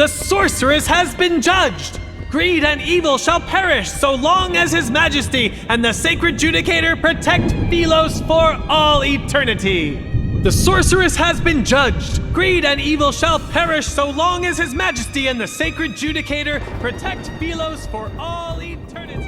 The sorceress has been judged! Greed and evil shall perish so long as His Majesty and the Sacred Judicator protect Sylus for all eternity! The sorceress has been judged! Greed and evil shall perish so long as His Majesty and the Sacred Judicator protect Sylus for all eternity!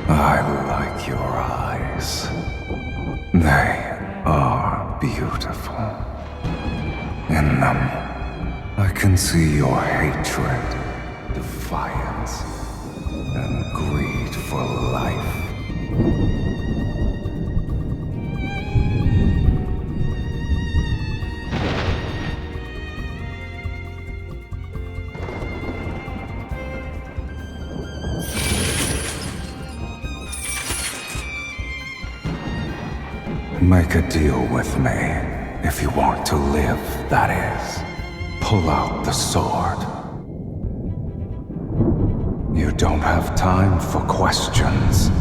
I like your eyes. They are beautiful. In them, I can see your hatred, defiance, and greed for life. Make a deal with me, if you want to live, that is. Pull out the sword. You don't have time for questions.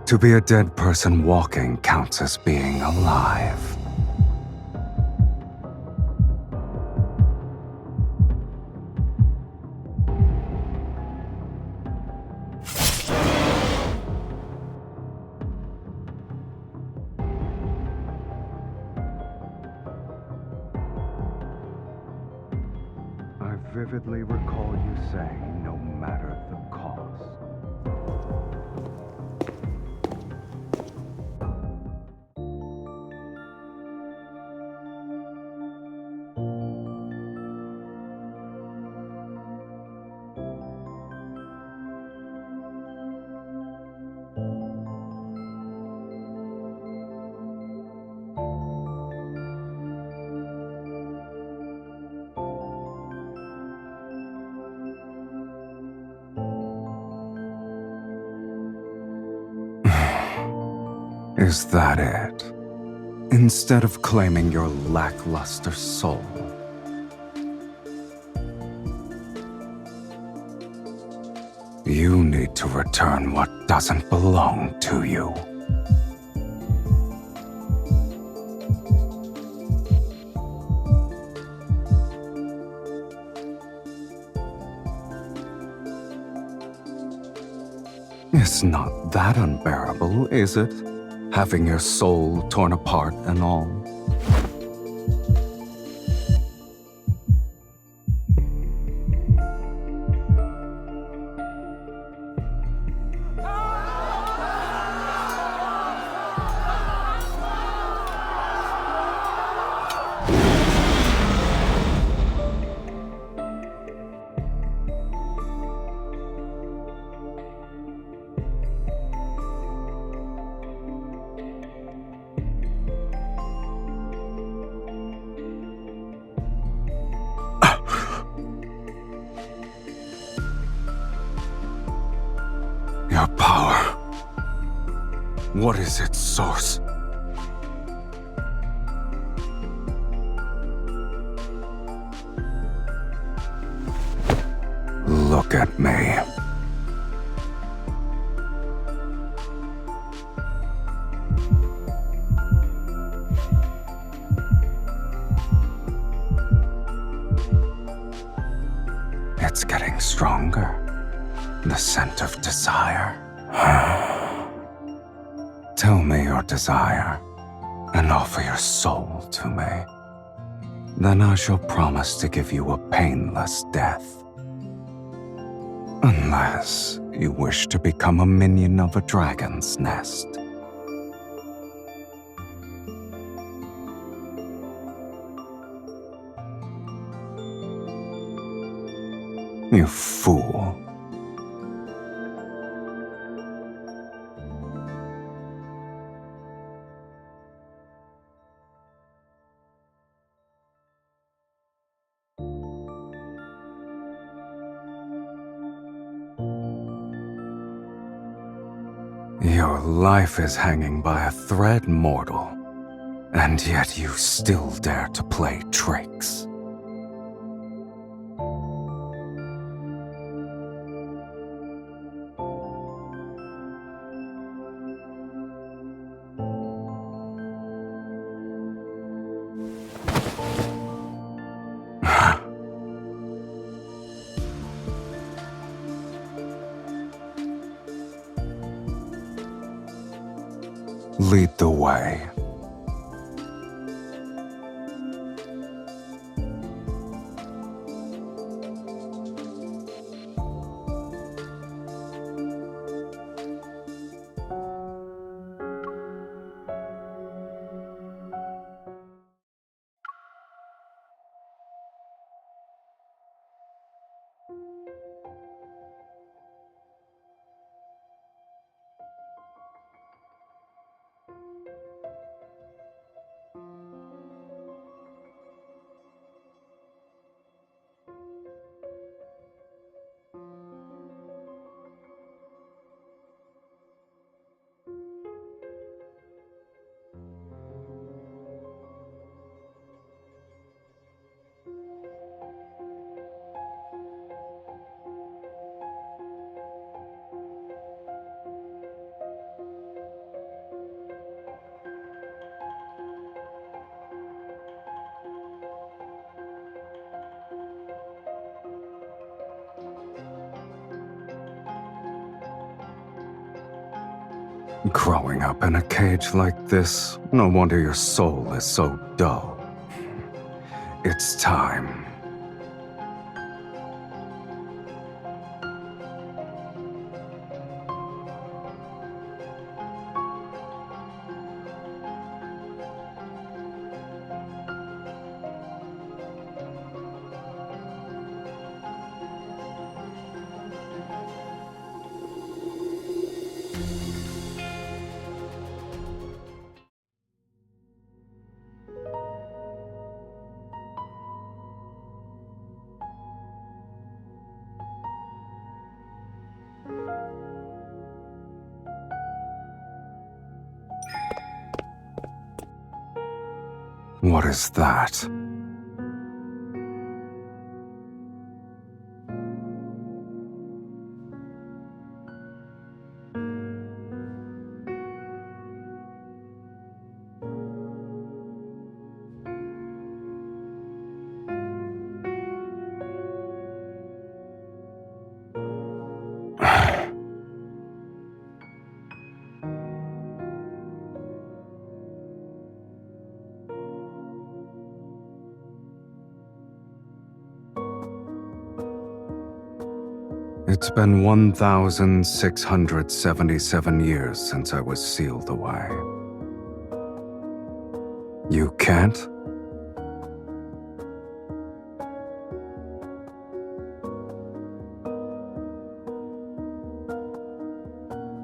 To be a dead person walking counts as being alive. I vividly recall you saying, no matter the cost. Is that it? Instead of claiming your lackluster soul, you need to return what doesn't belong to you. It's not that unbearable, is it? Having your soul torn apart and all. Your power. What is its source? Look at me. It's getting stronger. The scent of desire. Tell me your desire, and offer your soul to me. Then I shall promise to give you a painless death. Unless you wish to become a minion of a dragon's nest. You fool. Your life is hanging by a thread, mortal, and yet you still dare to play tricks. Lead the way. Growing up in a cage like this, no wonder your soul is so dull. It's time. What is that? It's been 1,677 years since I was sealed away. You can't?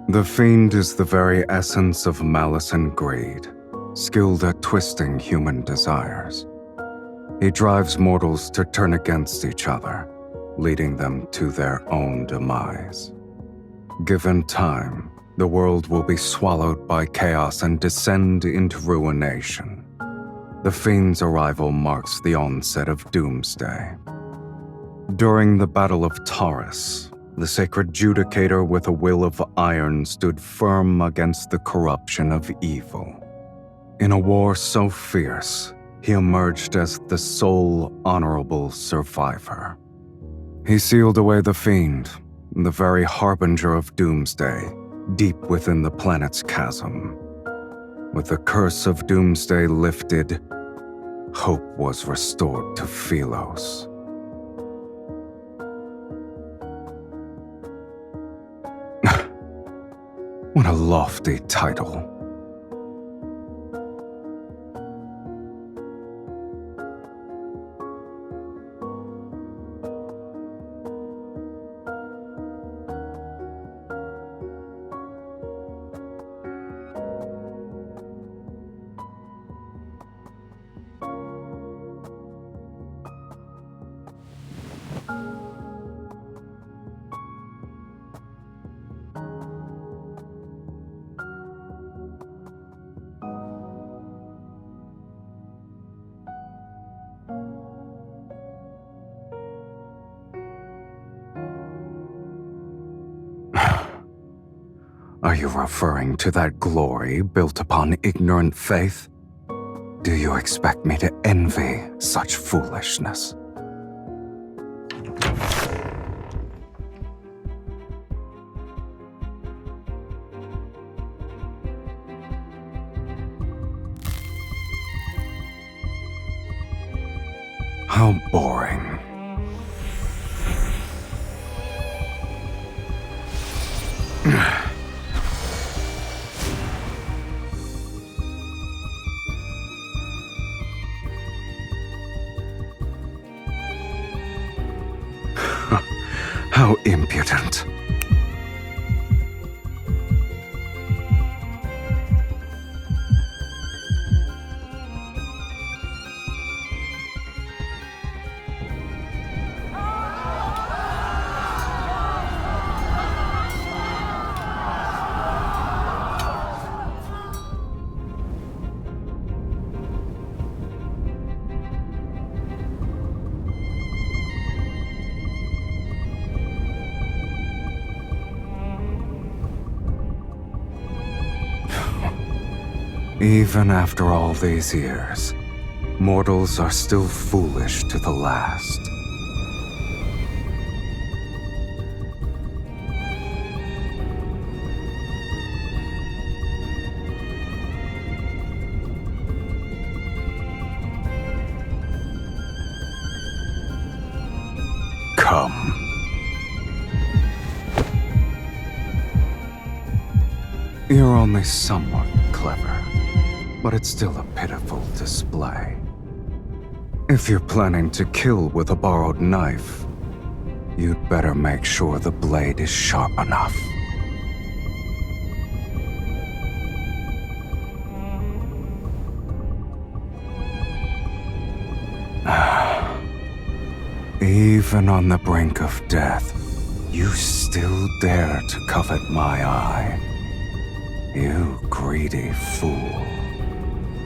The Fiend is the very essence of malice and greed, skilled at twisting human desires. He drives mortals to turn against each other, leading them to their own demise. Given time, the world will be swallowed by chaos and descend into ruination. The Fiend's arrival marks the onset of Doomsday. During the Battle of Taurus, the sacred judicator with a will of iron stood firm against the corruption of evil. In a war so fierce, he emerged as the sole honorable survivor. He sealed away the Fiend, the very harbinger of Doomsday, deep within the planet's chasm. With the curse of Doomsday lifted, hope was restored to Sylus. What a lofty title. Are you referring to that glory built upon ignorant faith? Do you expect me to envy such foolishness? How boring. How impudent. Even after all these years, mortals are still foolish to the last. Come. You're only somewhat clever, but it's still a pitiful display. If you're planning to kill with a borrowed knife, you'd better make sure the blade is sharp enough. Even on the brink of death, you still dare to covet my eye. You greedy fool.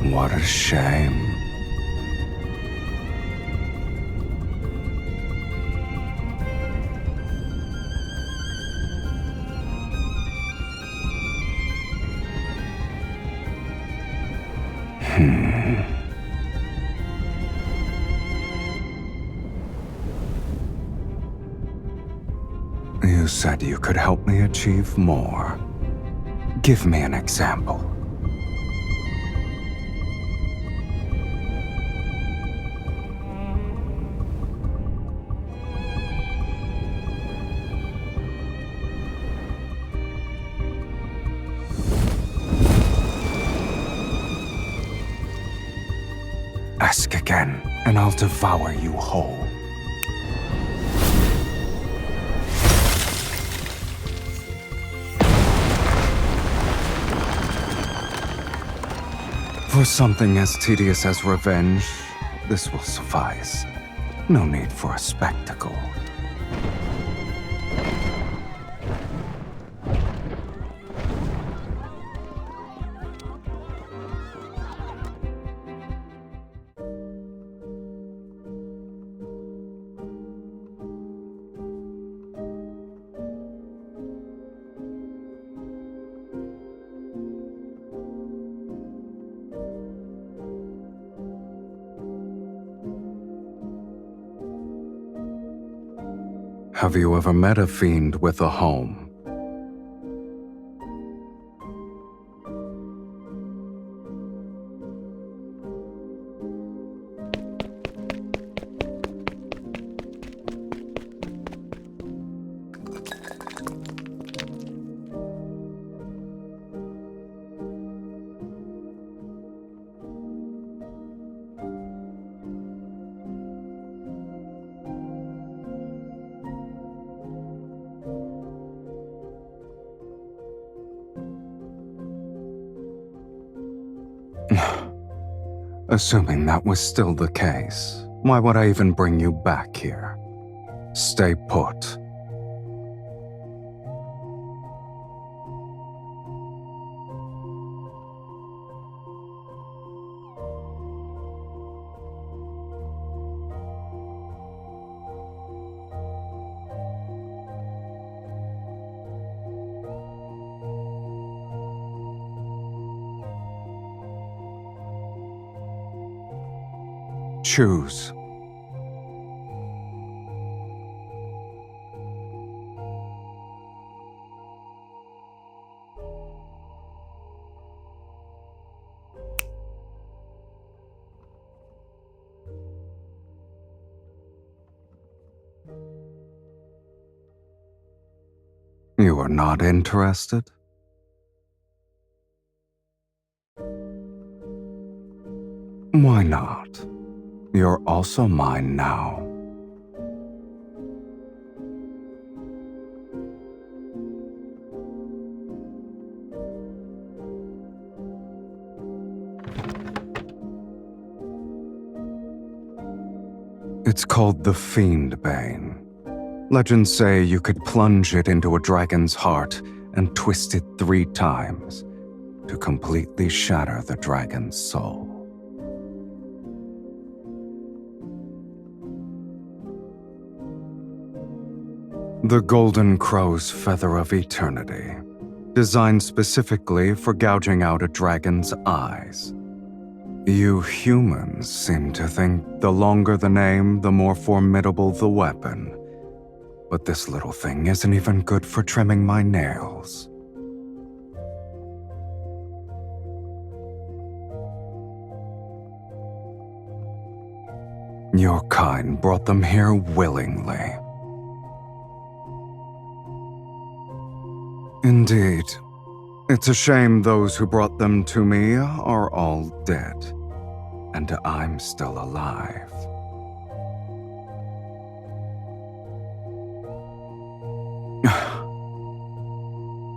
What a shame. You said you could help me achieve more. Give me an example. Ask again, and I'll devour you whole. For something as tedious as revenge, this will suffice. No need for a spectacle. Have you ever met a fiend with a home? Assuming that was still the case, why would I even bring you back here? Stay put. Choose. You are not interested? Why not? You're also mine now. It's called the Fiend Bane. Legends say you could plunge it into a dragon's heart and twist it 3 times to completely shatter the dragon's soul. The Golden Crow's Feather of Eternity, designed specifically for gouging out a dragon's eyes. You humans seem to think the longer the name, the more formidable the weapon. But this little thing isn't even good for trimming my nails. Your kind brought them here willingly. Indeed. It's a shame those who brought them to me are all dead, and I'm still alive.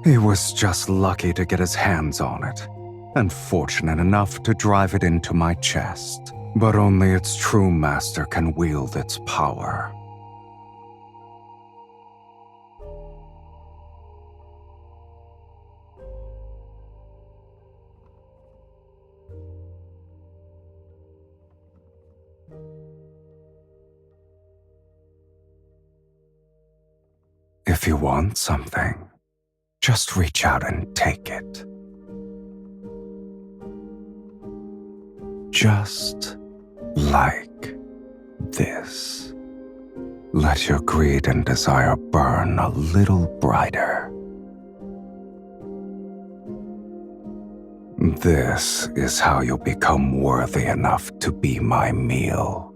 He was just lucky to get his hands on it, and fortunate enough to drive it into my chest. But only its true master can wield its power. If you want something, just reach out and take it. Just like this. Let your greed and desire burn a little brighter. This is how you'll become worthy enough to be my meal.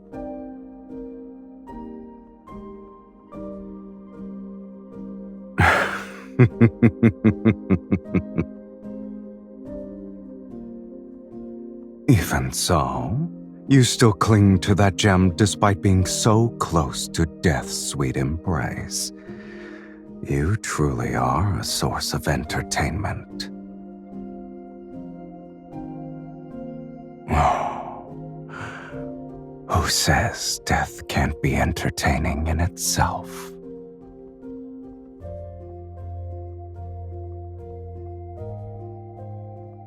Even so, You still cling to that gem despite being so close to death's sweet embrace. You truly are a source of entertainment. Who says death can't be entertaining in itself?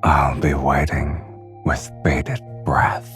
I'll be waiting with bated breath.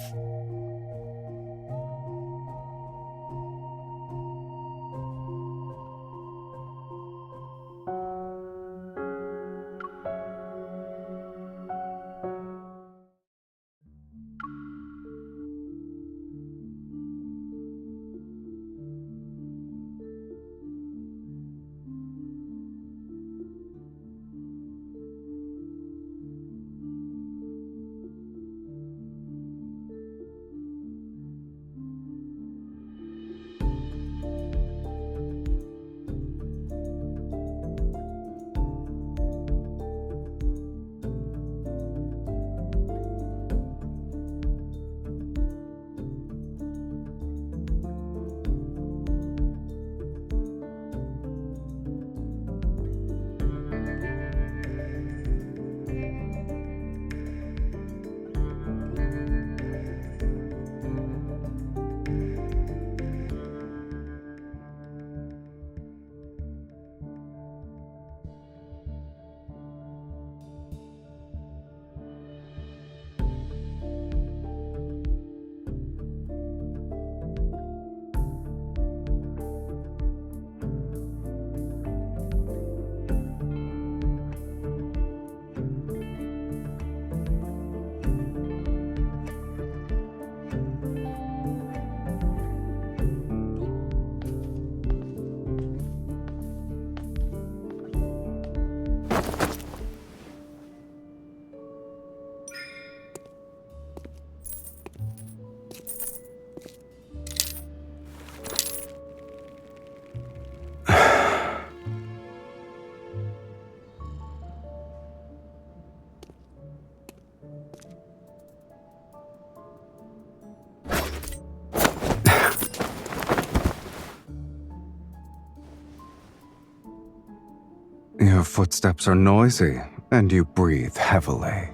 Your footsteps are noisy, and you breathe heavily.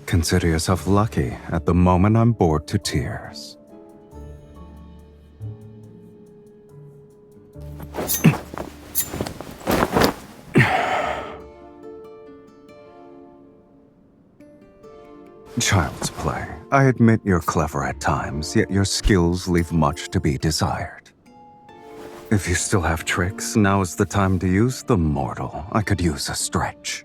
Consider yourself lucky. At the moment, I'm bored to tears. Child's play. I admit you're clever at times, yet your skills leave much to be desired. If you still have tricks, now is the time to use them, mortal. I could use a stretch.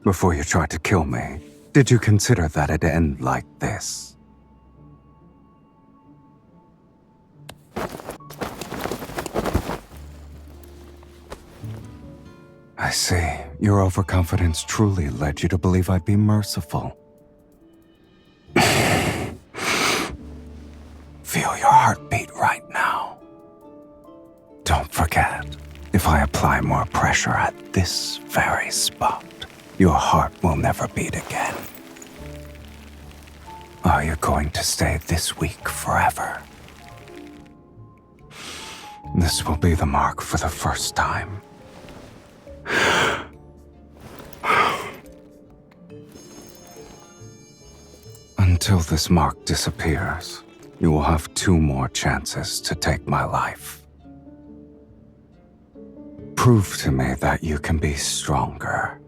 Before you tried to kill me, did you consider that it'd end like this? I see. Your overconfidence truly led you to believe I'd be merciful. Feel your heartbeat right now. Don't forget, if I apply more pressure at this very spot, your heart will never beat again. Are you going to stay this weak forever? This will be the mark for the first time. Until this mark disappears, you will have 2 more chances to take my life. Prove to me that you can be stronger.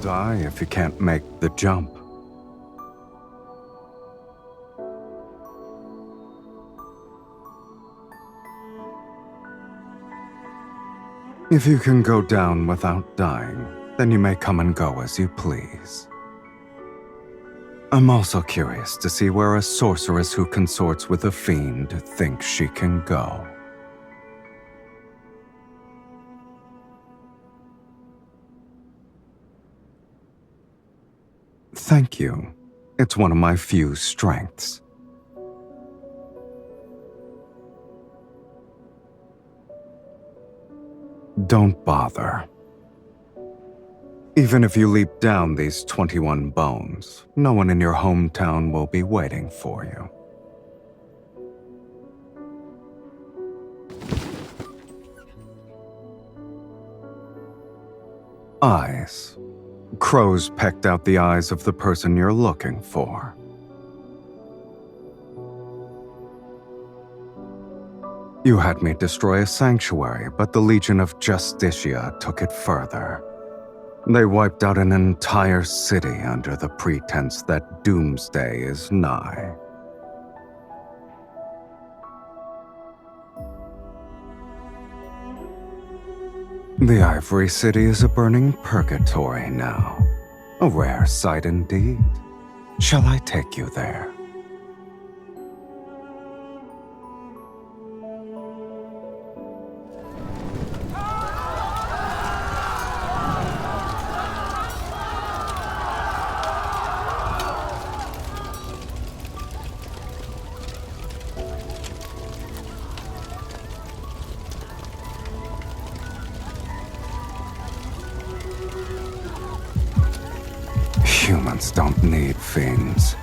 die if you can't make the jump. If you can go down without dying, then you may come and go as you please. I'm also curious to see where a sorceress who consorts with a fiend thinks she can go. Thank you. It's one of my few strengths. Don't bother. Even if you leap down these 21 bones, no one in your hometown will be waiting for you. Eyes. Crows pecked out the eyes of the person you're looking for. You had me destroy a sanctuary, but the Legion of Justicia took it further. They wiped out an entire city under the pretense that doomsday is nigh. The Ivory City is a burning purgatory now. A rare sight indeed. Shall I take you there? Humans don't need fiends.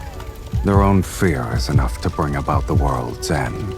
Their own fear is enough to bring about the world's end.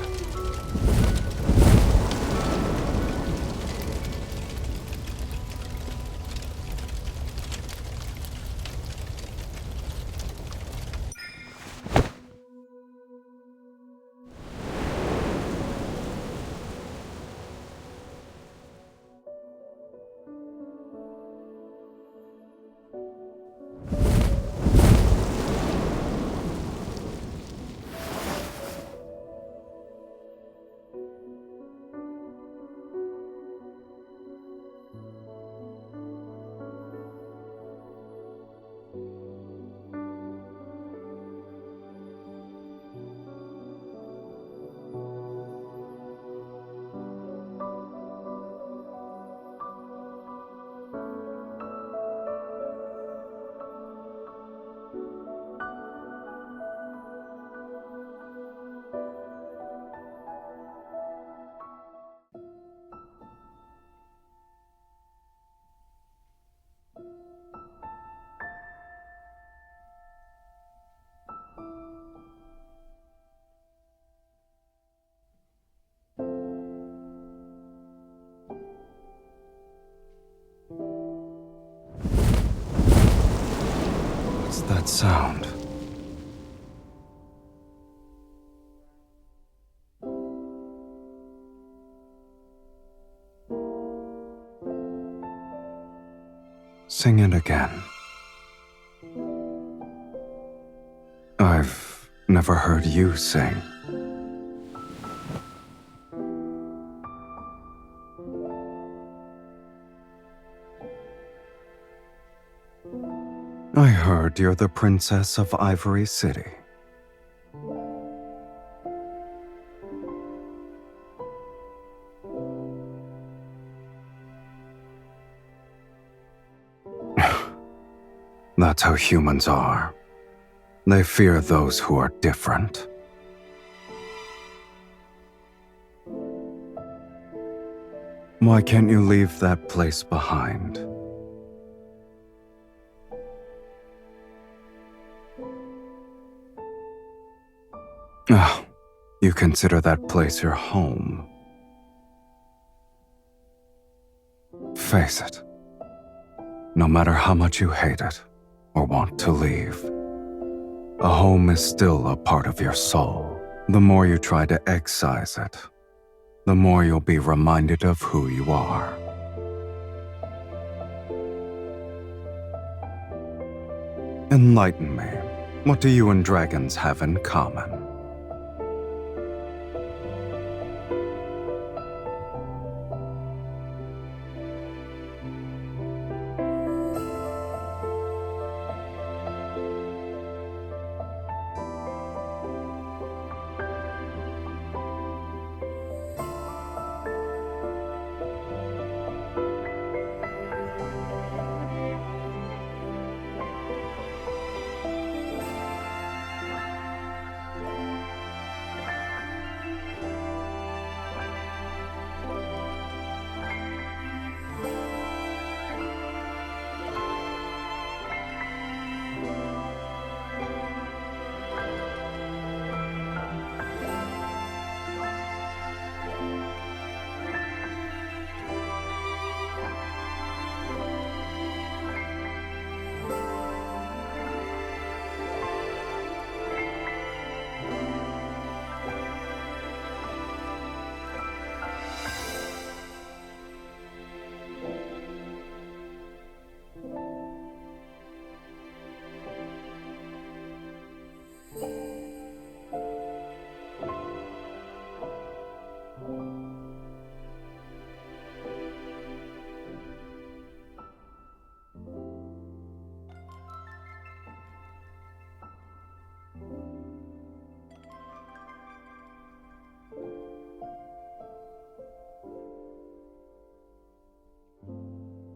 What's that sound? Sing it again. I've never heard you sing. I heard you're the Princess of Ivory City. That's how humans are. They fear those who are different. Why can't you leave that place behind? Oh, you consider that place your home. Face it. No matter how much you hate it or want to leave, a home is still a part of your soul. The more you try to excise it, the more you'll be reminded of who you are. Enlighten me. What do you and dragons have in common?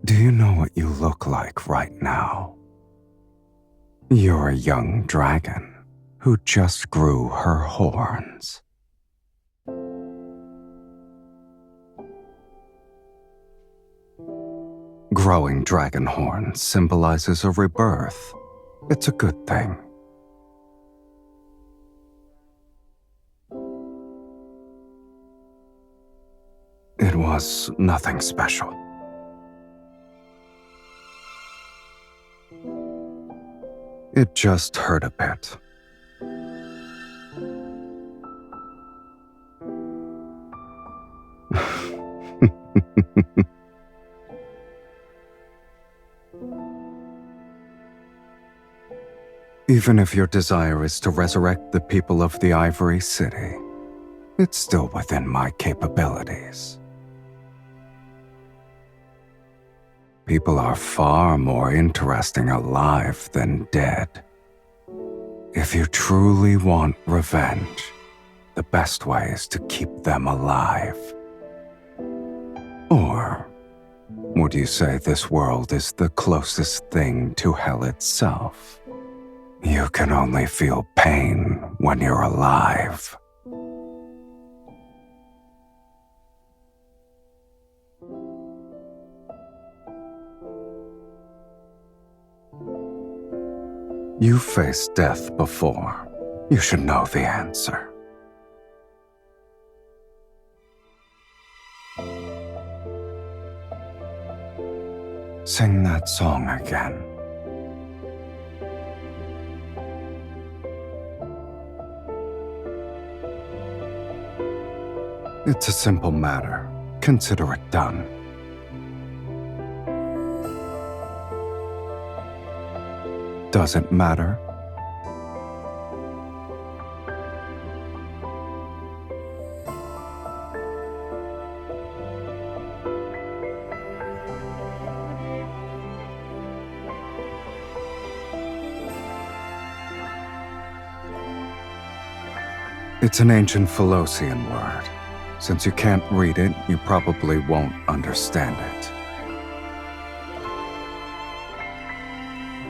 Do you know what you look like right now? You're a young dragon who just grew her horns. Growing dragon horns symbolizes a rebirth. It's a good thing. It was nothing special. It just hurt a bit. Even if your desire is to resurrect the people of the Ivory City, it's still within my capabilities. People are far more interesting alive than dead. If you truly want revenge, the best way is to keep them alive. Or would you say this world is the closest thing to hell itself? You can only feel pain when you're alive. You've faced death before. You should know the answer. Sing that song again. It's a simple matter. Consider it done. Does it matter? It's an ancient Philosian word. Since you can't read it, you probably won't understand it.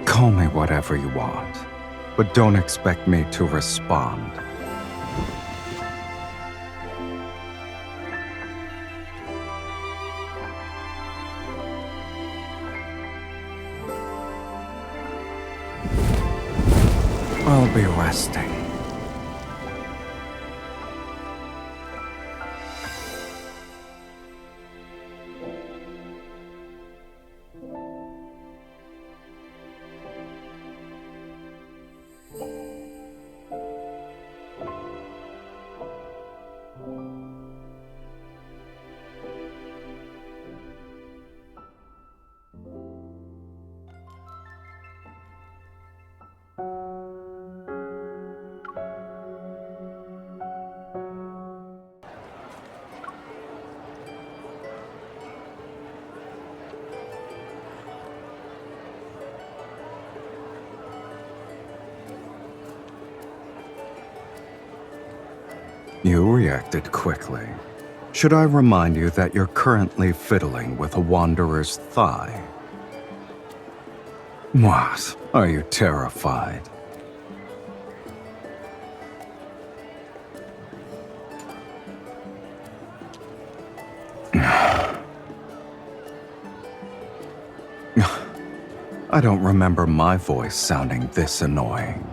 Call me whatever you want, but don't expect me to respond. I'll be resting. You reacted quickly. Should I remind you that you're currently fiddling with a wanderer's thigh? What? Are you terrified? I don't remember my voice sounding this annoying.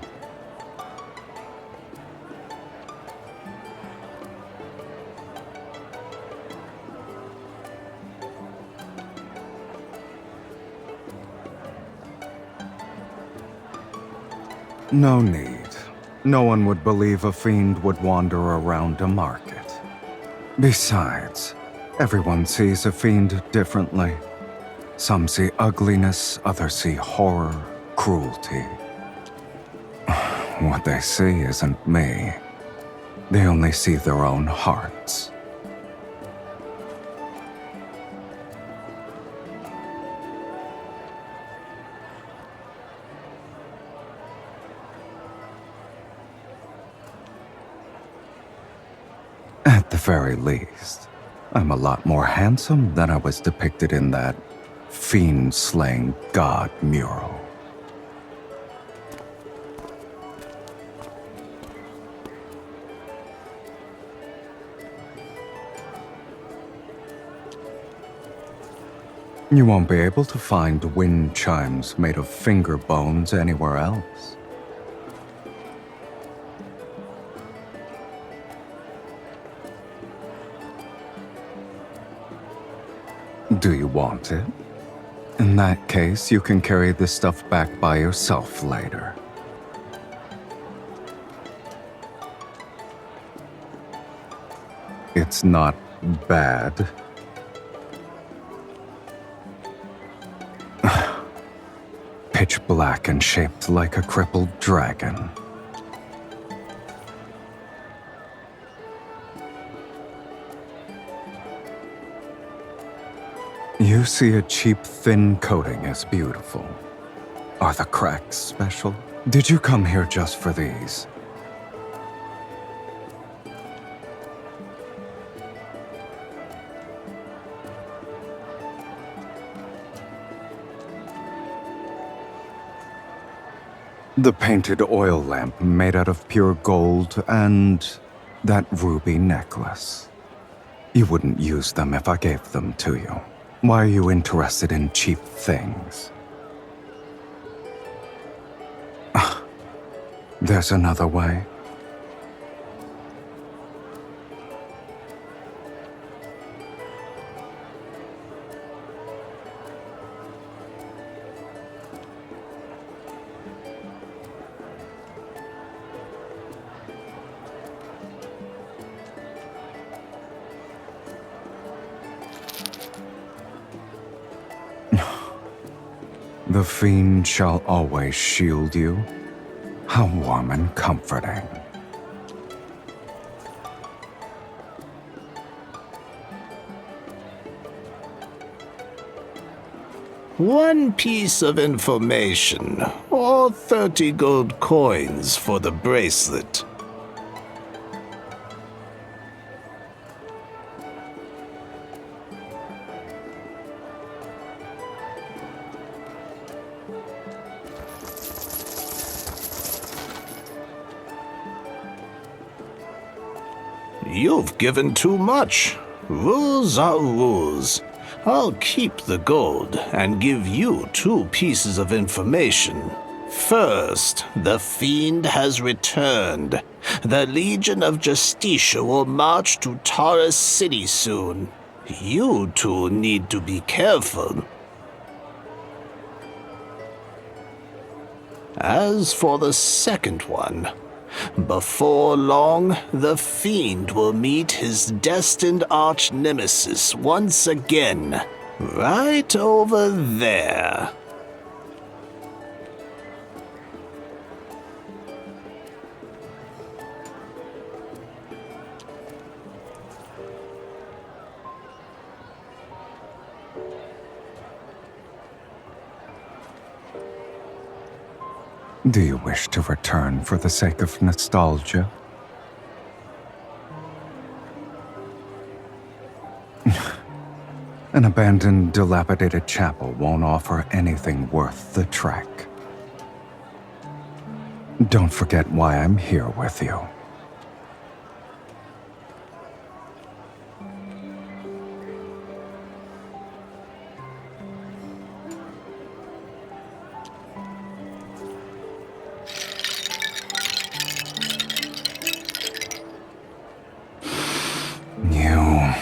No need. No one would believe a fiend would wander around a market. Besides, everyone sees a fiend differently. Some see ugliness, others see horror, cruelty. What they see isn't me. They only see their own hearts. At the very least, I'm a lot more handsome than I was depicted in that fiend-slaying god mural. You won't be able to find wind chimes made of finger bones anywhere else. Do you want it? In that case, you can carry this stuff back by yourself later. It's not bad. Pitch black and shaped like a crippled dragon. You see a cheap, thin coating as beautiful. Are the cracks special? Did you come here just for these? The painted oil lamp made out of pure gold and that ruby necklace. You wouldn't use them if I gave them to you. Why are you interested in cheap things? There's another way. The fiend shall always shield you. How warm and comforting. One piece of information, or 30 gold coins for the bracelet. You've given too much. Rules are rules. I'll keep the gold and give you 2 pieces of information. First, the fiend has returned. The Legion of Justicia will march to Taurus City soon. You two need to be careful. As for the second one, before long, the fiend will meet his destined arch-nemesis once again, right over there. Do you wish to return for the sake of nostalgia? An abandoned, dilapidated chapel won't offer anything worth the trek. Don't forget why I'm here with you. You...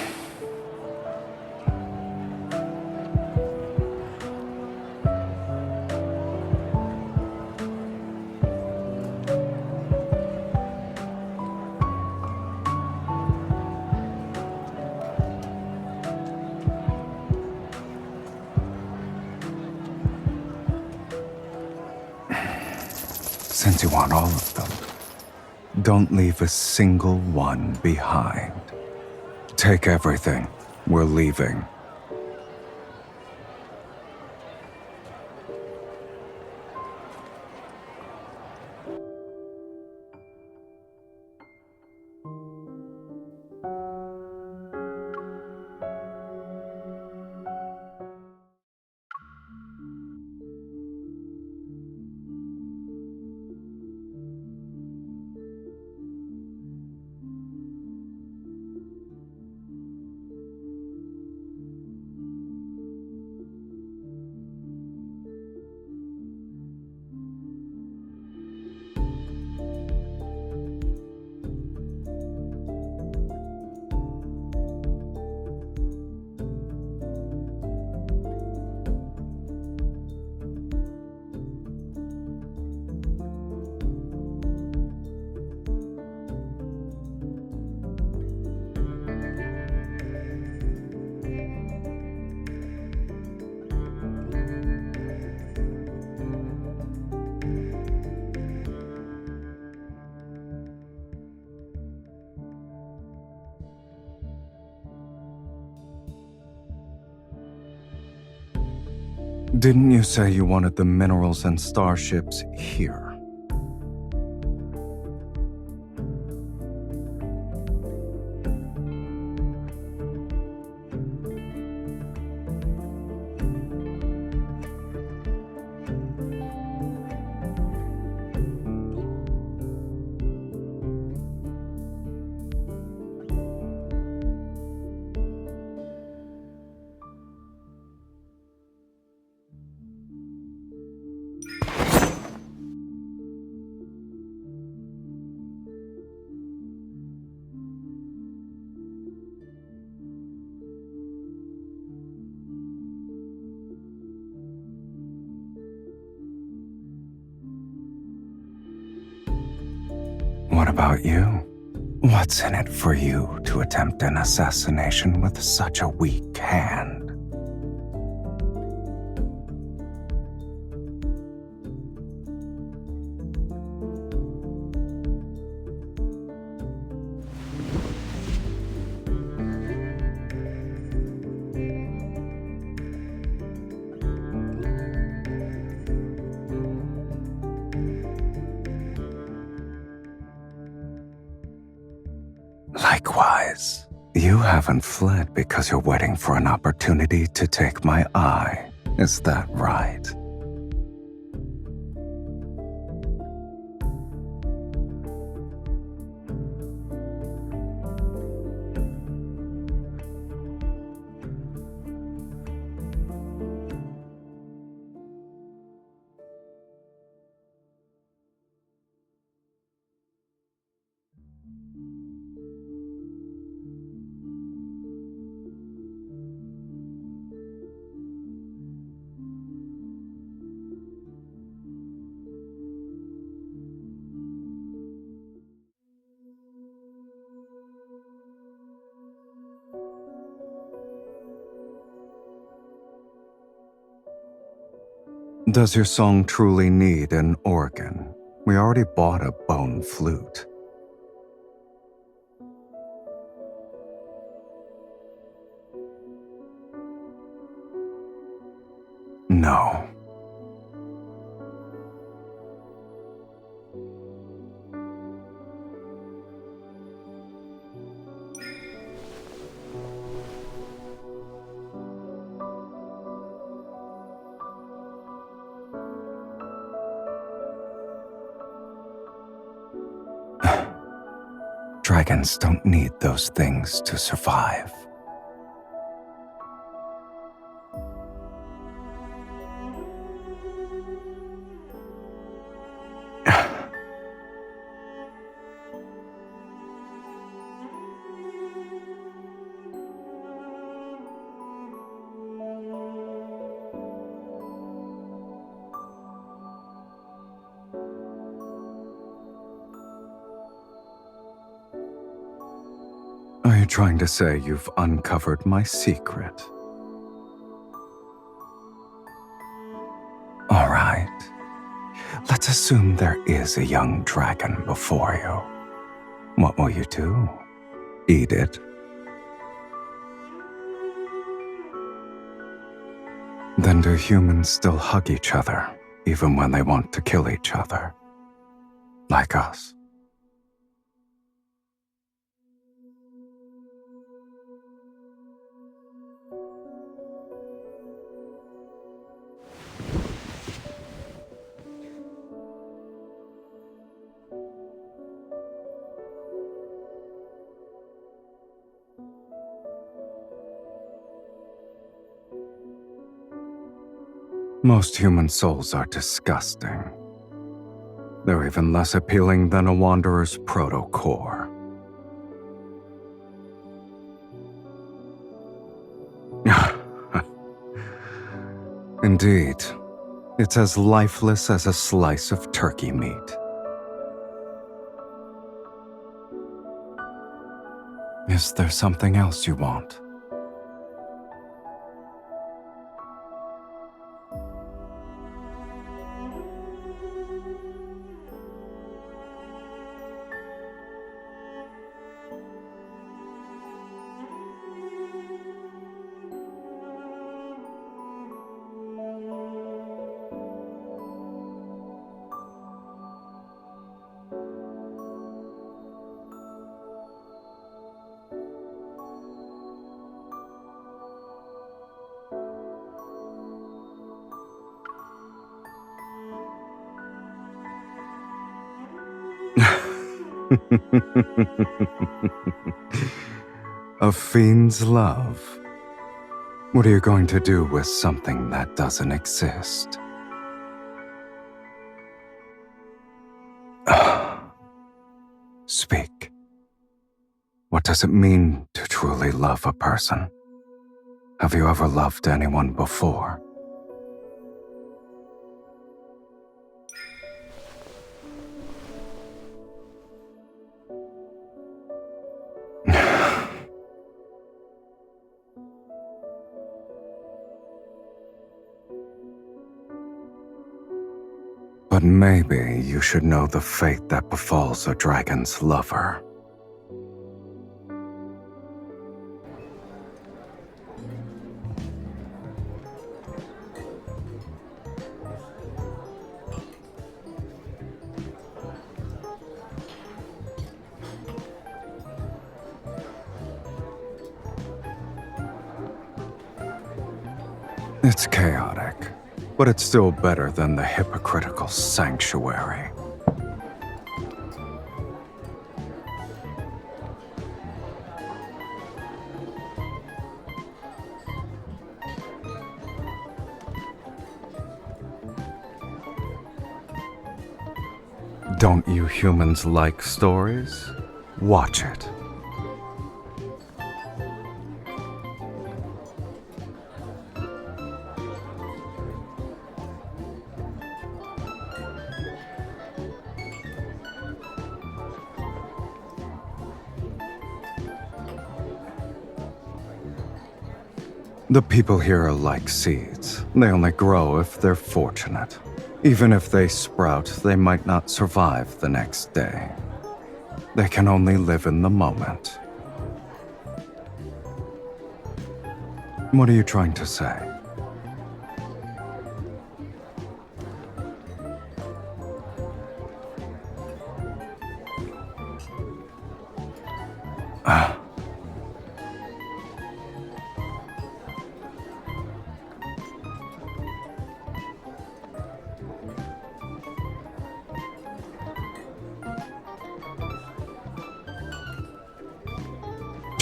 Since you want all of them, don't leave a single one behind. Take everything. We're leaving. Didn't you say you wanted the minerals and starships here? What about you? What's in it for you to attempt an assassination with such a weak hand? Likewise, you haven't fled because you're waiting for an opportunity to take my eye. Is that right? Does your song truly need an organ? We already bought a bone flute. No. Dragons don't need those things to survive. Are you trying to say you've uncovered my secret? All right. Let's assume there is a young dragon before you. What will you do? Eat it? Then do humans still hug each other, even when they want to kill each other? Like us? Most human souls are disgusting. They're even less appealing than a wanderer's proto-core. Indeed, it's as lifeless as a slice of turkey meat. Is there something else you want? A fiend's love. What are you going to do with something that doesn't exist? Speak. What does it mean to truly love a person? Have you ever loved anyone before? But maybe you should know the fate that befalls a dragon's lover. It's chaotic, but it's still better than the hypocritical sanctuary. Don't you humans like stories? Watch it. The people here are like seeds. They only grow if they're fortunate. Even if they sprout, they might not survive the next day. They can only live in the moment. What are you trying to say?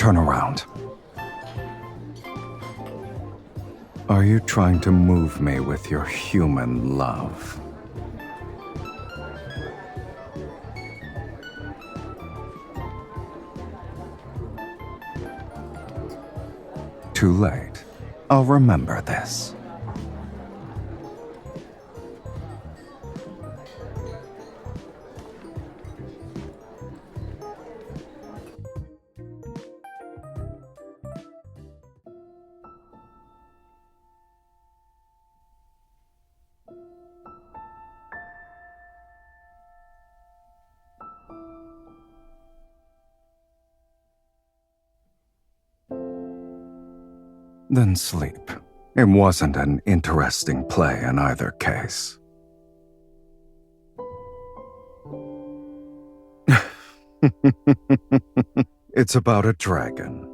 Turn around. Are you trying to move me with your human love? Too late. I'll remember this. Then sleep. It wasn't an interesting play in either case. It's about a dragon.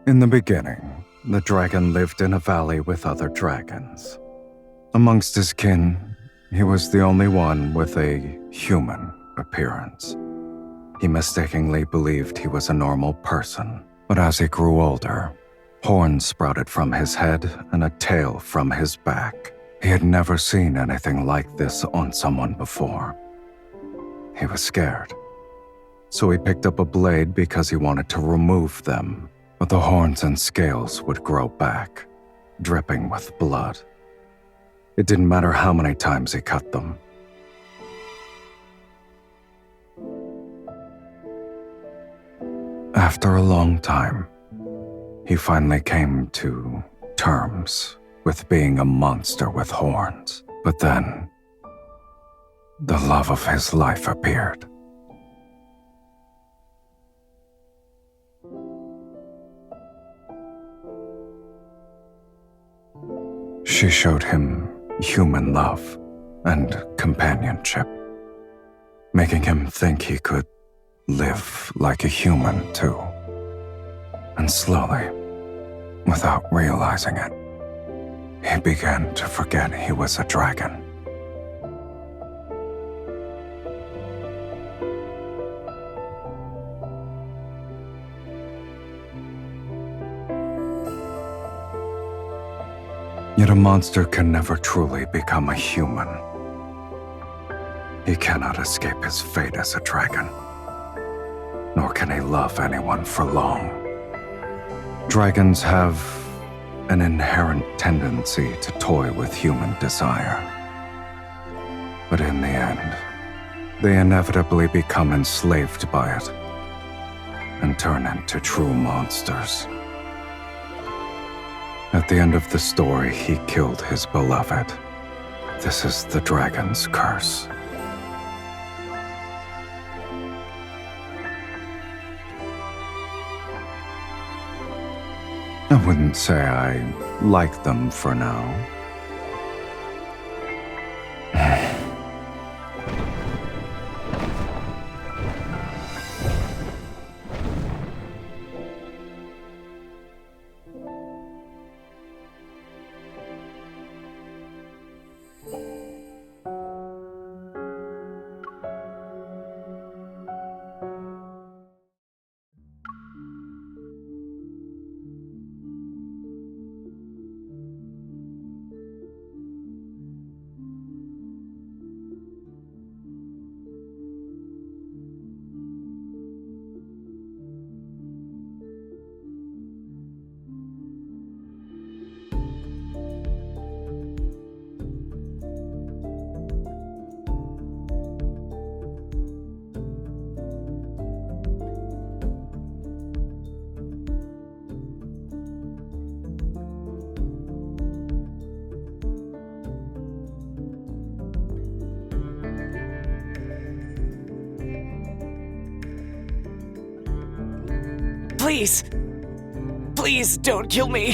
In the beginning, the dragon lived in a valley with other dragons. Amongst his kin, he was the only one with a human appearance. He mistakenly believed he was a normal person, but as he grew older, horns sprouted from his head and a tail from his back. He had never seen anything like this on someone before. He was scared, so he picked up a blade because he wanted to remove them, but the horns and scales would grow back, dripping with blood. It didn't matter how many times he cut them. After a long time, he finally came to terms with being a monster with horns. But then, the love of his life appeared. She showed him human love and companionship, making him think he could live like a human too. And slowly, without realizing it, he began to forget he was a dragon. Yet a monster can never truly become a human. He cannot escape his fate as a dragon, nor can he love anyone for long. Dragons have an inherent tendency to toy with human desire. But in the end, they inevitably become enslaved by it and turn into true monsters. At the end of the story, he killed his beloved. This is the dragon's curse. I wouldn't say I like them for now. Please. Please don't kill me.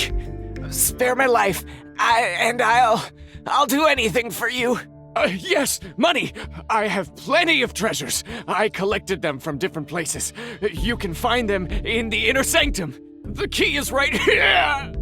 Spare my life. I'll do anything for you. Yes, money! I have plenty of treasures. I collected them from different places. You can find them in the inner sanctum. The key is right here!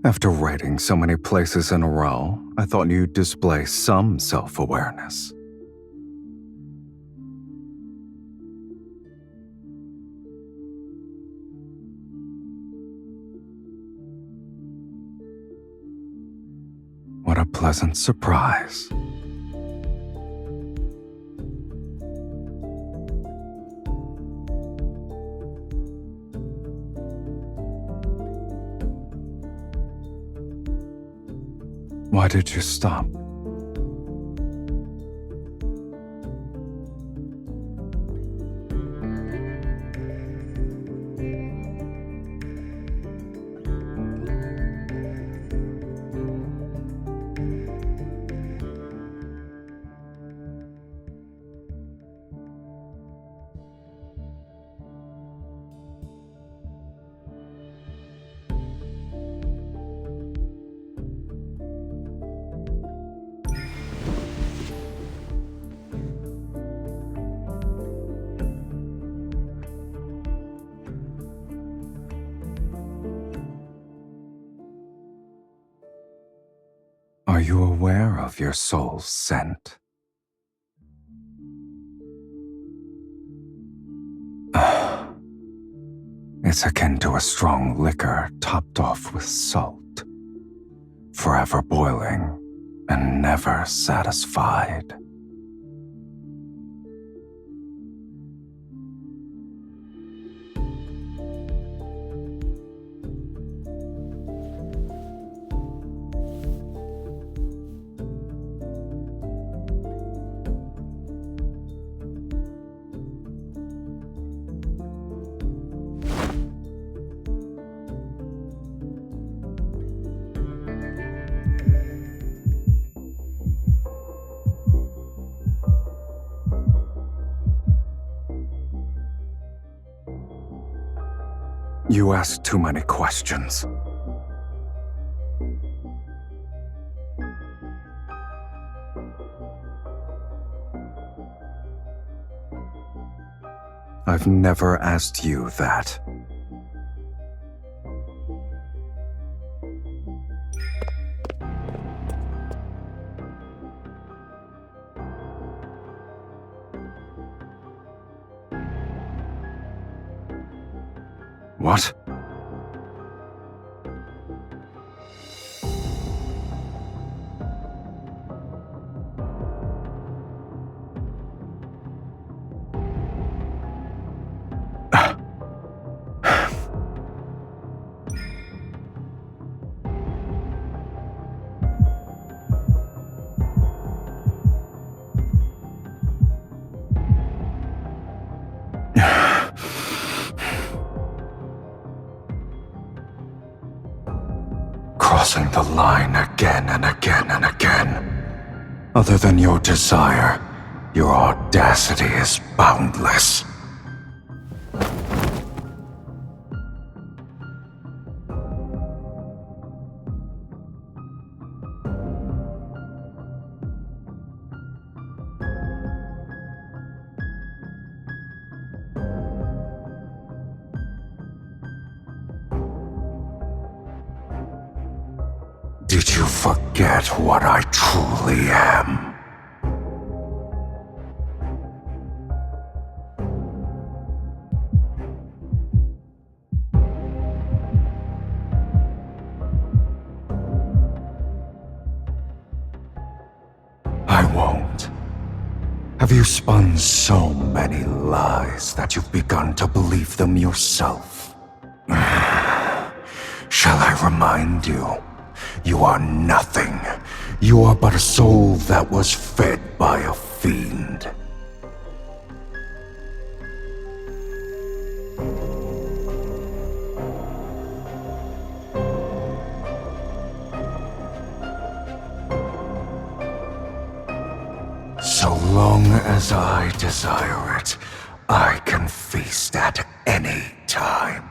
After raiding so many places in a row, I thought you'd display some self-awareness. What a pleasant surprise. Why did you stop? Are you aware of your soul's scent? It's akin to a strong liquor topped off with salt, forever boiling and never satisfied. You ask too many questions. I've never asked you that. What? Crossing the line again and again and again. Other than your desire, your audacity is boundless. Did you forget what I truly am? I won't. Have you spun so many lies that you've begun to believe them yourself? Shall I remind you? You are nothing. You are but a soul that was fed by a fiend. So long as I desire it, I can feast at any time.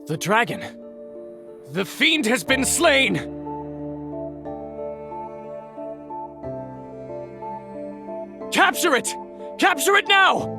The dragon. The fiend has been slain! Capture it! Capture it now!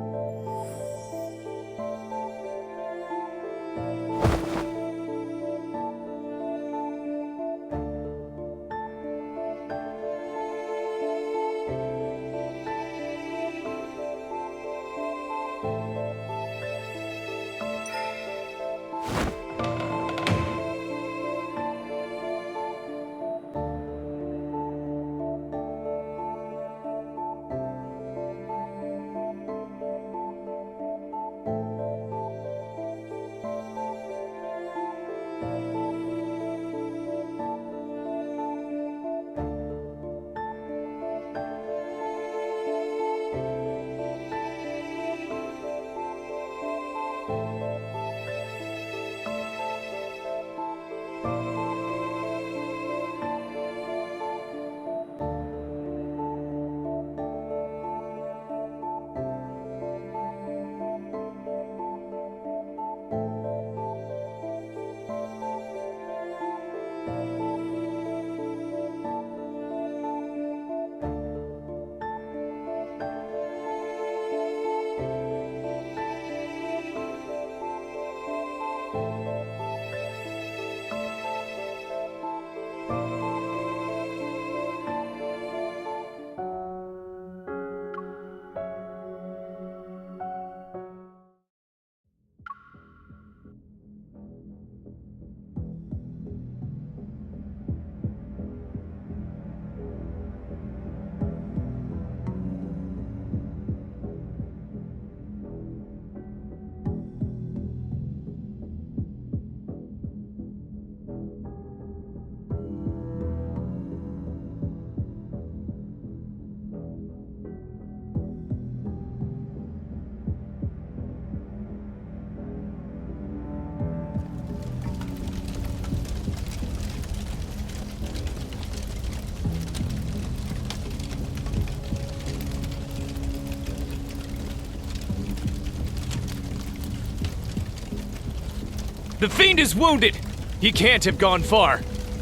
The fiend is wounded! He can't have gone far.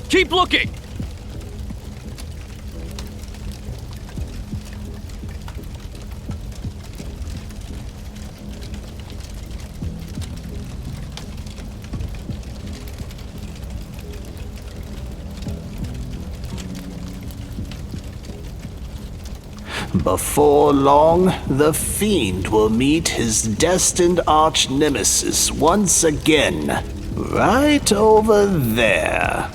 Keep looking! Before long, the fiend will meet his destined arch-nemesis once again, right over there.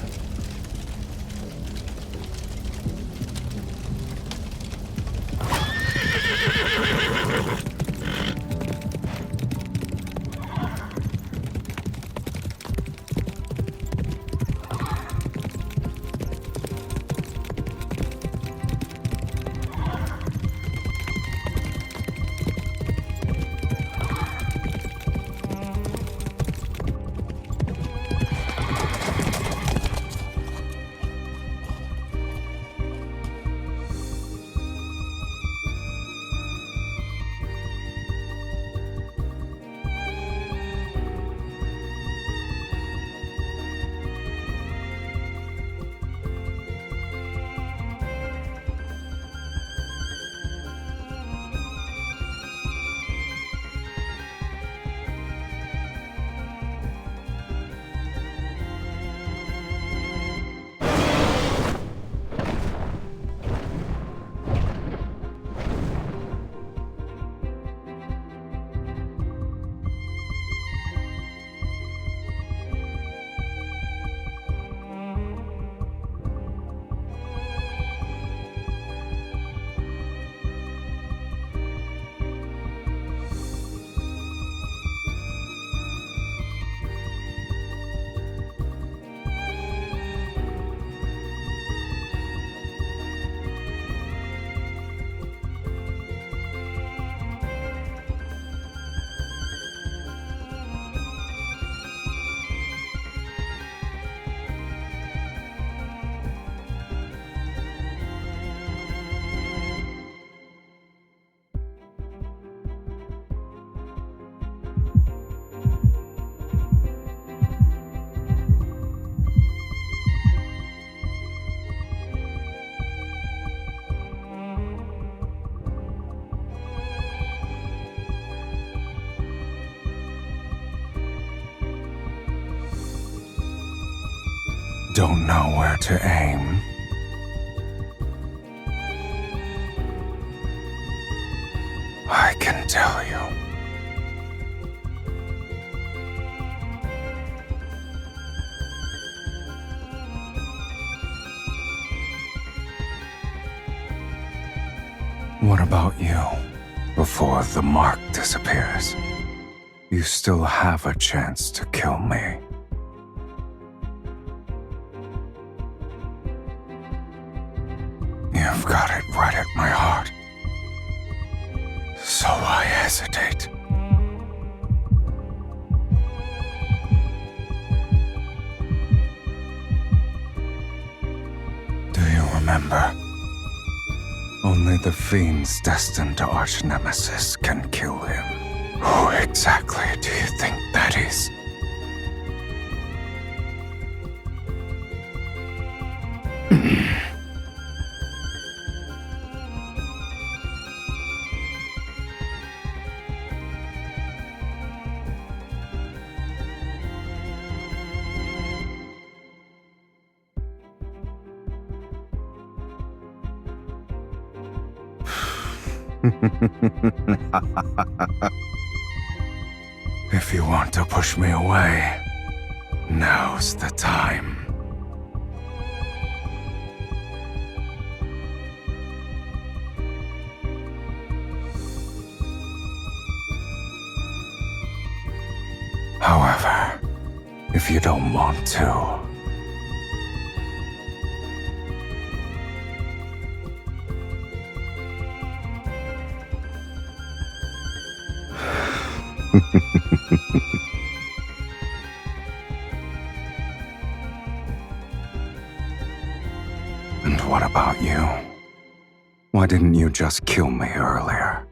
Don't know where to aim? I can tell you. What about you? Before the mark disappears, you still have a chance to kill me. You've got it right at my heart. So why hesitate? Do you remember? Only the fiend's destined arch-nemesis can kill him. Who exactly do you think that is? If you want to push me away, now's the time. However, if you don't want to, and what about you? Why didn't you just kill me earlier?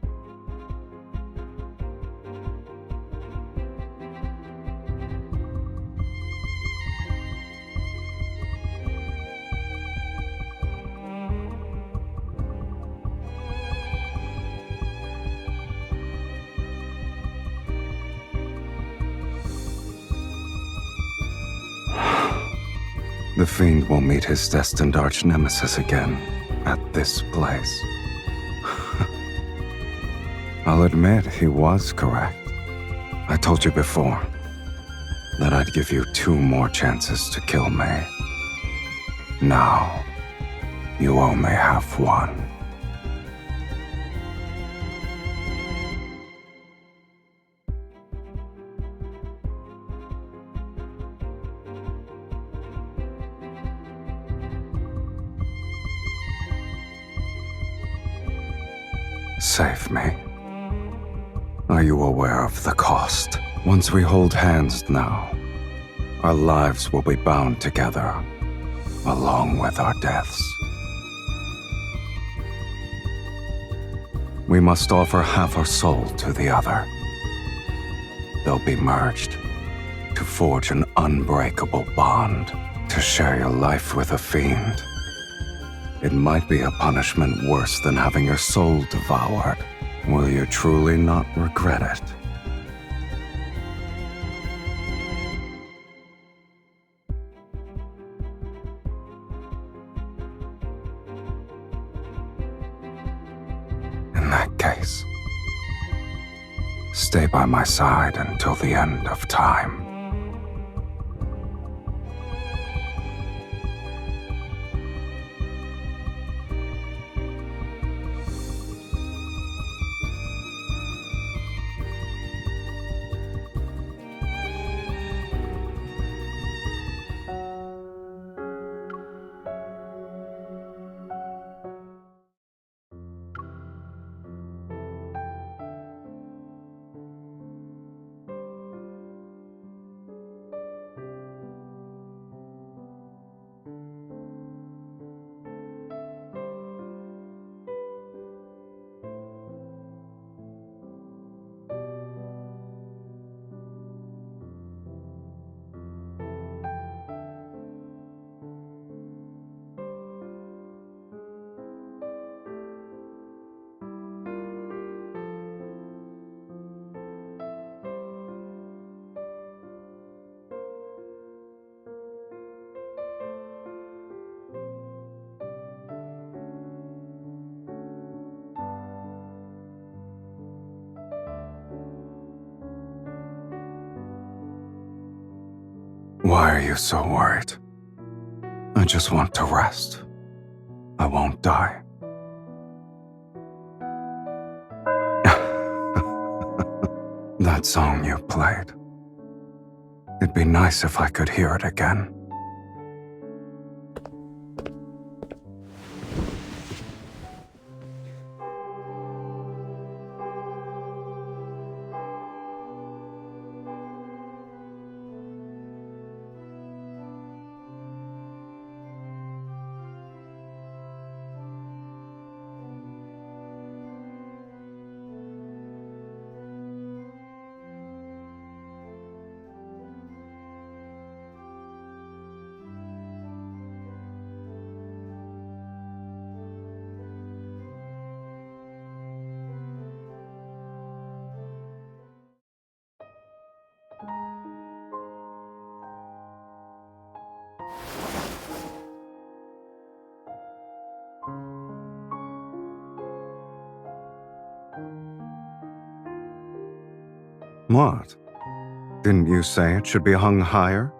The fiend will meet his destined arch-nemesis again at this place. I'll admit he was correct. I told you before that I'd give you 2 more chances to kill me. Now, you only have 1. Save me. Are you aware of the cost? Once we hold hands now, our lives will be bound together, along with our deaths. We must offer half our soul to the other. They'll be merged to forge an unbreakable bond, to share your life with a fiend. It might be a punishment worse than having your soul devoured. Will you truly not regret it? In that case, stay by my side until the end of time. Why are you so worried? I just want to rest. I won't die. That song you played. It'd be nice if I could hear it again. What? Didn't you say it should be hung higher?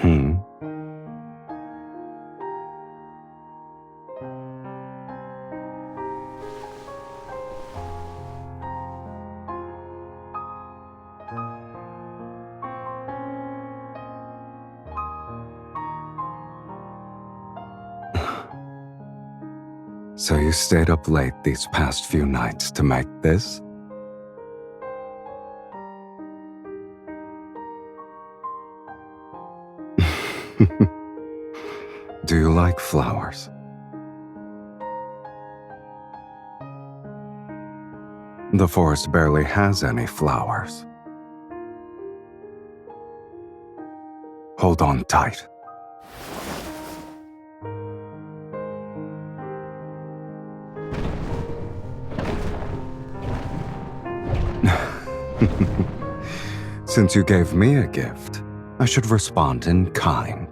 Hmm? So you stayed up late these past few nights to make this? Do you like flowers? The forest barely has any flowers. Hold on tight. Since you gave me a gift, I should respond in kind.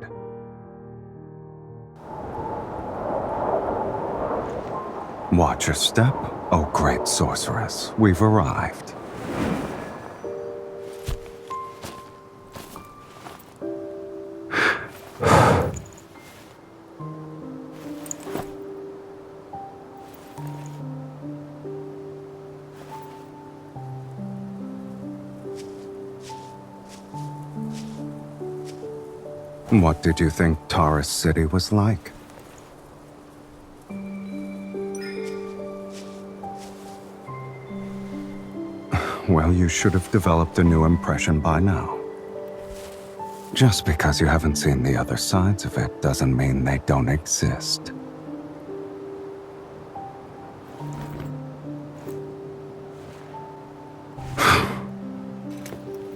Watch your step, oh great sorceress. We've arrived. What did you think Taurus City was like? Well, you should have developed a new impression by now. Just because you haven't seen the other sides of it doesn't mean they don't exist.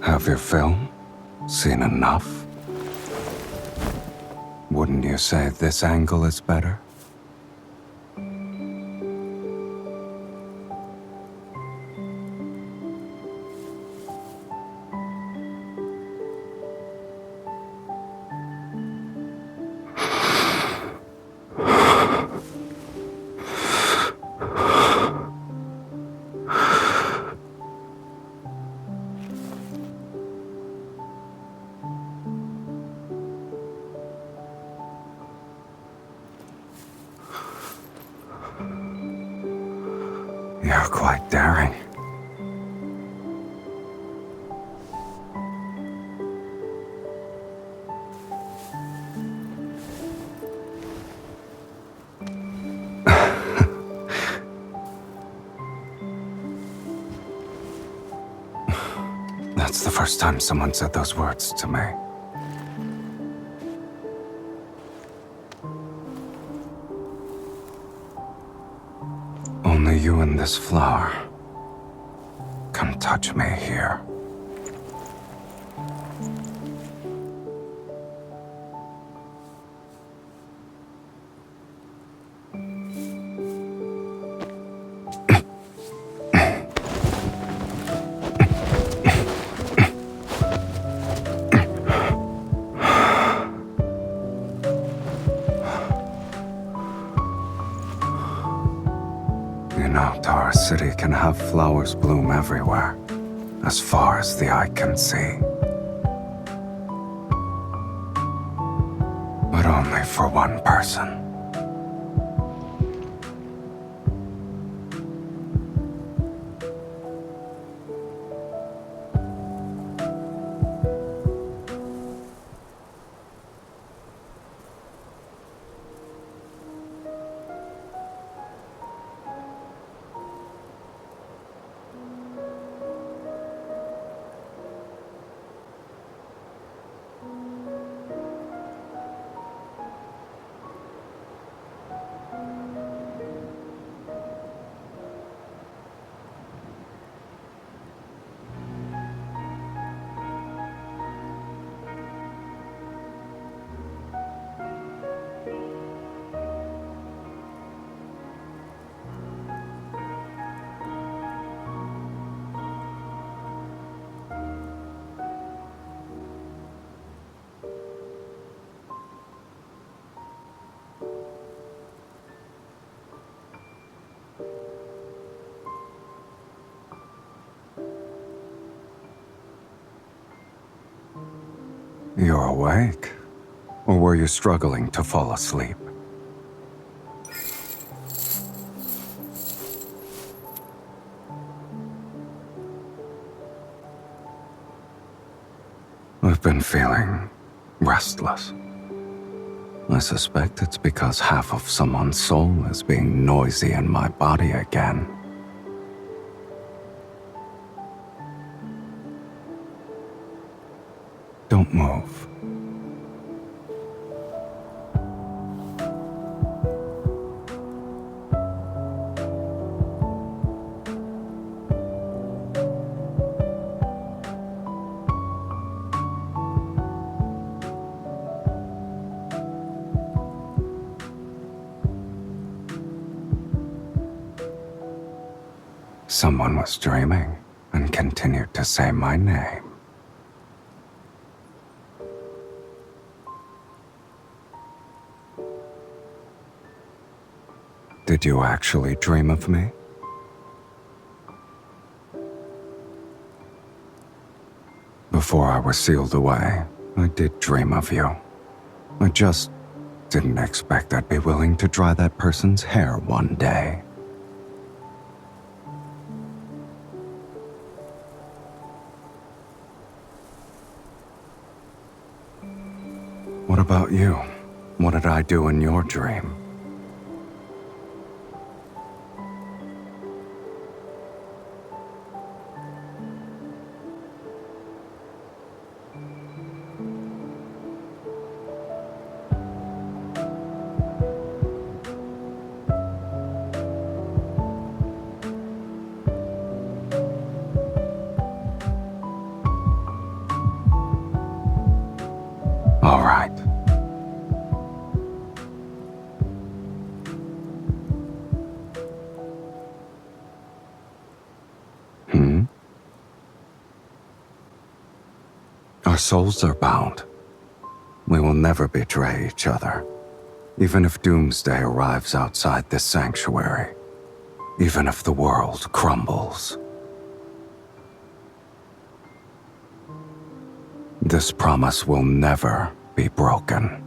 Have your fill? Seen enough? Wouldn't you say this angle is better? You're quite daring. That's the first time someone said those words to me. Only you and this flower can touch me here. can have flowers bloom everywhere, as far as the eye can see. But only for one person. You're awake? Or were you struggling to fall asleep? I've been feeling restless. I suspect it's because half of someone's soul is being noisy in my body again. Don't move. Someone was dreaming and continued to say my name. Did you actually dream of me? Before I was sealed away, I did dream of you. I just didn't expect I'd be willing to dry that person's hair one day. What about you? What did I do in your dream? All right. Our souls are bound. We will never betray each other, even if doomsday arrives outside this sanctuary, even if the world crumbles. This promise will never be broken.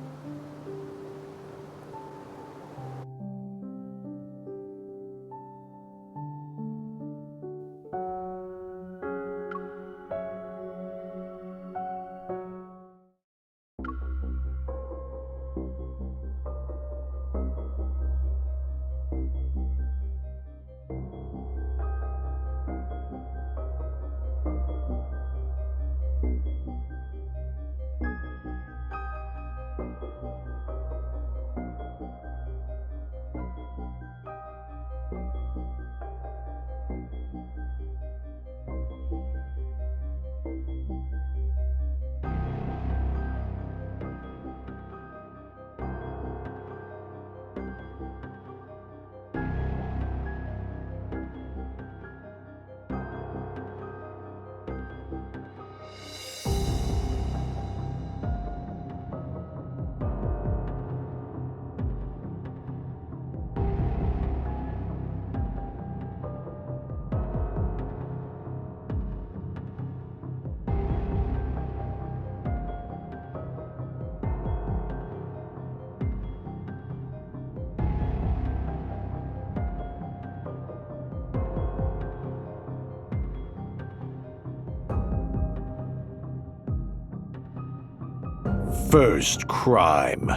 First crime,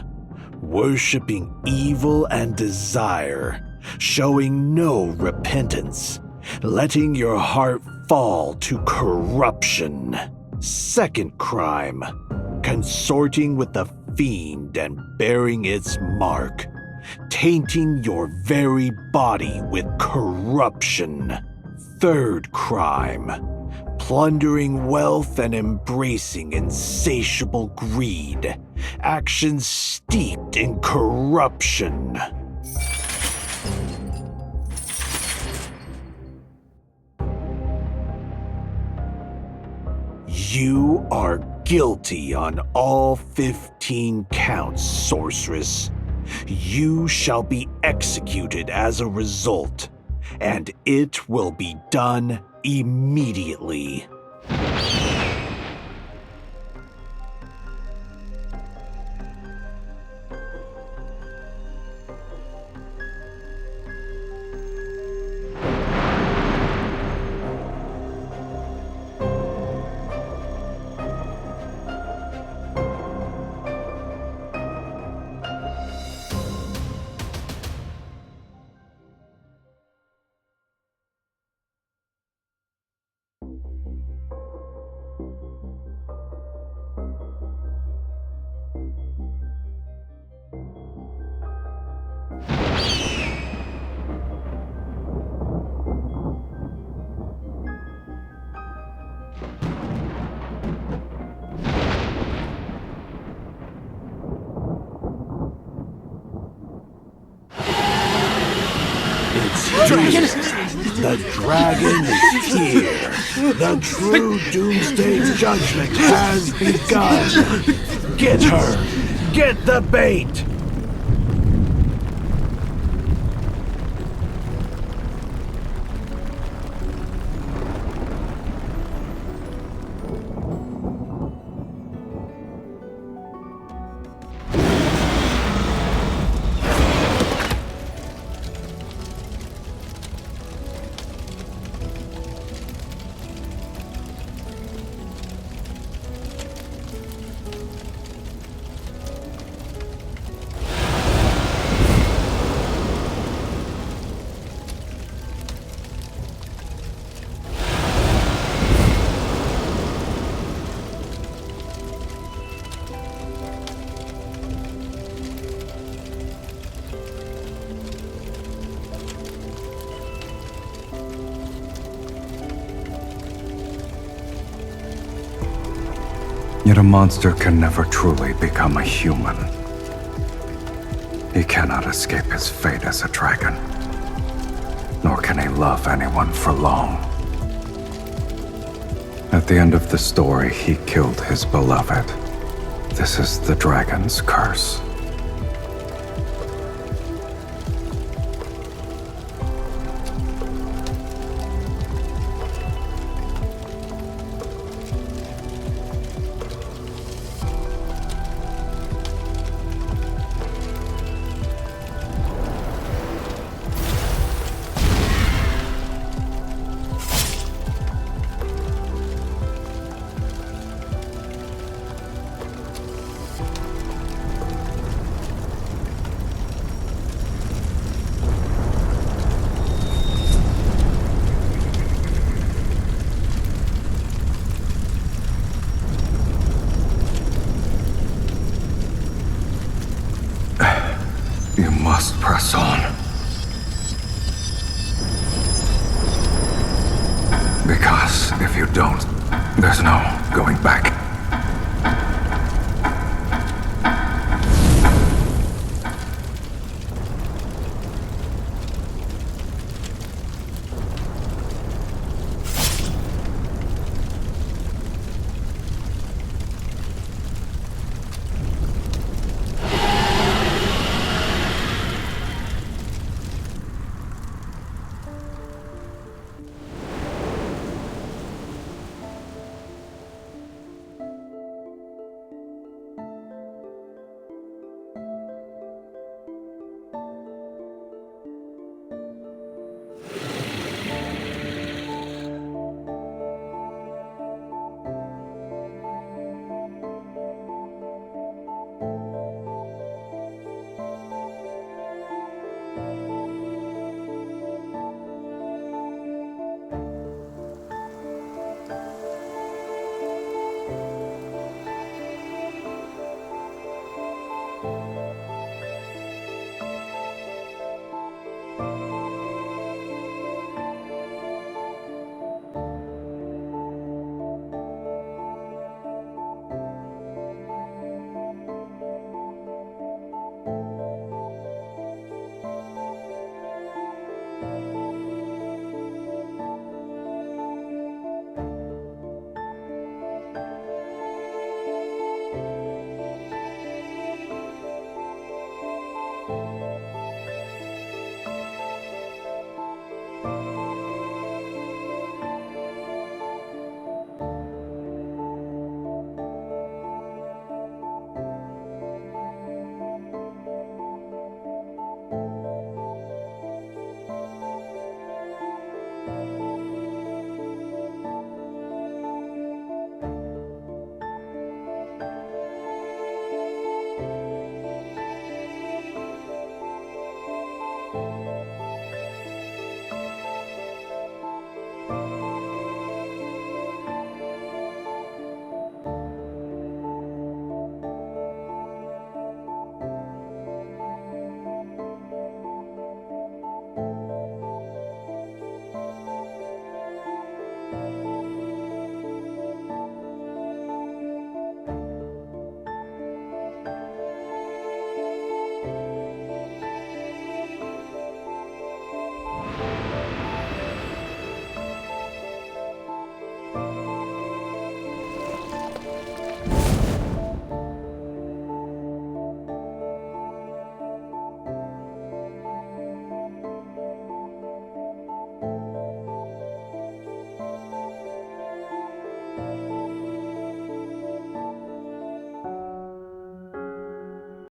worshipping evil and desire, showing no repentance, letting your heart fall to corruption. Second crime, consorting with the fiend and bearing its mark, tainting your very body with corruption. Third crime, plundering wealth and embracing insatiable greed, actions steeped in corruption. You are guilty on all 15 counts, sorceress. You shall be executed as a result, and it will be done immediately. Dragon! The dragon is here. The true doomsday judgment has begun. Get her. Get the bait. Yet a monster can never truly become a human. He cannot escape his fate as a dragon, nor can he love anyone for long. At the end of the story, he killed his beloved. This is the dragon's curse. You must press on. Because if you don't, there's no going back.